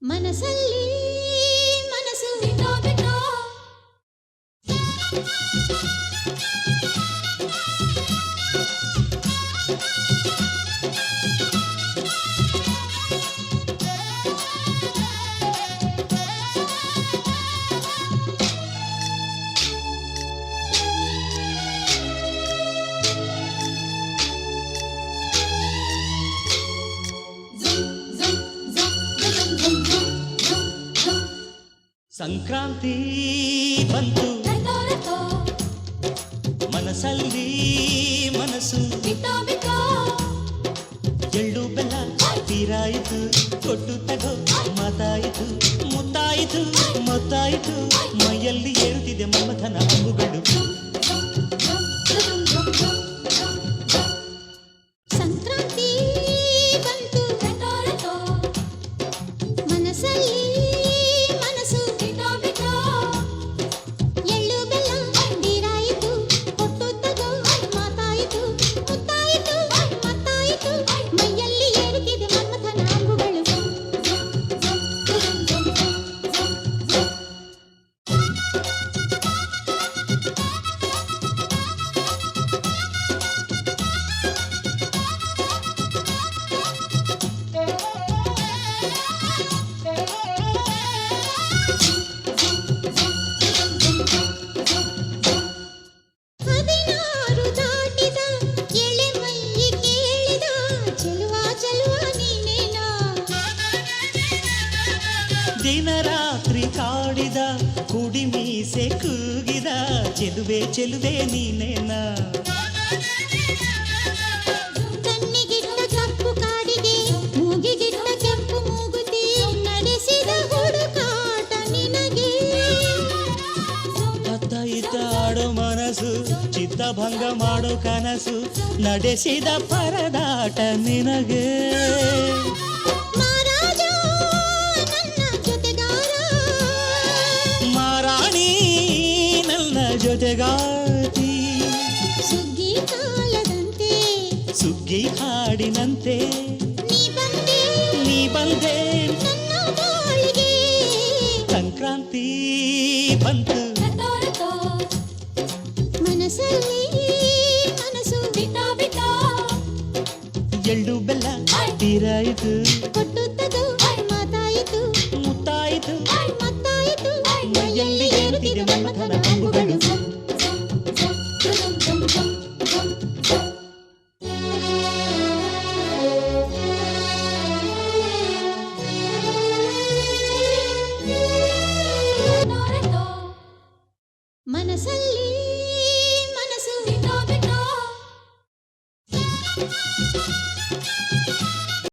ಮನಸ್ಸಲ್ಲಿ ಮನಸ್ಸು ಬಿಟ್ಟೋ ಬಿಟ್ಟೋ ಸಂಕ್ರಾಂತಿ ಬಂತು ಮನಸ್ಸಲ್ಲಿ ಮನಸ್ಸು ಬಿಟ್ಟೋ ಬಿಟ್ಟೋ ಎಳ್ಳು ಬೆಲ್ಲ ತೀರಾಯಿತು ಕೊಟ್ಟು ತಗೋ ಮಾತಾಯಿತು ಮುತ್ತಾಯಿತು ಮೊತ್ತಾಯಿತು ಮೈಯಲ್ಲಿ ಏರುತ್ತಿದೆ ಮಮಥನ ಅಂಬುಗಳು ಸಂಕ್ರಾಂತಿ ಬಂತು ಮನಸ್ಸಲ್ಲಿ ಮನಸ್ಸು ಬಿಟ್ಟೋ ಬಿಟ್ಟೋ ಎಳ್ಳು ಬೆಲ್ಲ ತೀರಾಯಿತು ಕೊಟ್ಟು ತಗೋ ಮಾತಾಯಿತು ಮುತ್ತಾಯಿತು ಮತ್ತಾಯಿತು ಮೈಯಲ್ಲಿ ಏರುತ್ತಿದೆ ಮನ್ಮಥನ ಅಂಬುಗಳು ಹದಿನಾರು ದಾಟಿದ ಎಳೆ ಮೈ ಕೇಳಿದ ಚೆಲುವ ಚೆಲುವ ನೀನೇನಾ ದಿನ ರಾತ್ರಿ ಕಾಡಿದ ಕುಡಿ ಮೀಸೆ ಕೂಗಿದ ಚೆಲುವೆ ಚೆಲುವೆ ನೀನೇನ ಕಣ್ಣಿಗಿಟ್ಟ ಕಪ್ಪು ಕಾಡಿಗೆ ಮೂಗಿಗಿಟ್ಟ ಕೆಂಪು ಮೂಗುತಿ ನಡೆಸಿದ ಹುಡುಕಾಟ ನಿನಗೆ ಅತ್ತ ಇತ್ತ ಆಡೋ ಮನಸ್ಸು ಚಿತ್ತಭಂಗ ಮಾಡೋ ಕನಸು ನಡೆಸಿದ ಪರದಾಟ ನಿನಗೆ ಮಹಾರಾಜ ನನ್ನ ಜೊತೆಗಾರ ಮಾರಾಣಿ ನನ್ನ ಜೊತೆಗಾತಿ ಸುಗ್ಗಿ ಕಾಲದಂತೆ ಸುಗ್ಗಿ ಹಾಡಿನಂತೆ ನೀ ಬಂದೆ ನೀ ಬಂದೆ ನನ್ನ ಬಾಳಿಗೆ ಸಂಕ್ರಾಂತಿ ಬಂತು ಮನಸ್ಸಲ್ಲಿ ಮನಸ್ಸು ಬಿಟ್ಟೋ ಬಿಟ್ಟೋ ಎಳ್ಳು ಬೆಲ್ಲ ತೀರಾಯಿತು ಕೊಟ್ಟು ತಗೋ ಮಾತಾಯಿತು ಮುತ್ತಾಯಿತು ಮತ್ತಾಯಿತು ಮೈಯಲ್ಲಿ ಏರುತ್ತಿದೆ ಮನ್ಮಥನ ಅಂಬುಗಳು ಮನಸ್ಸಲ್ಲಿ ಮನಸ್ಸು ಬಿಟ್ಟೋ ಬಿಟ್ಟೋ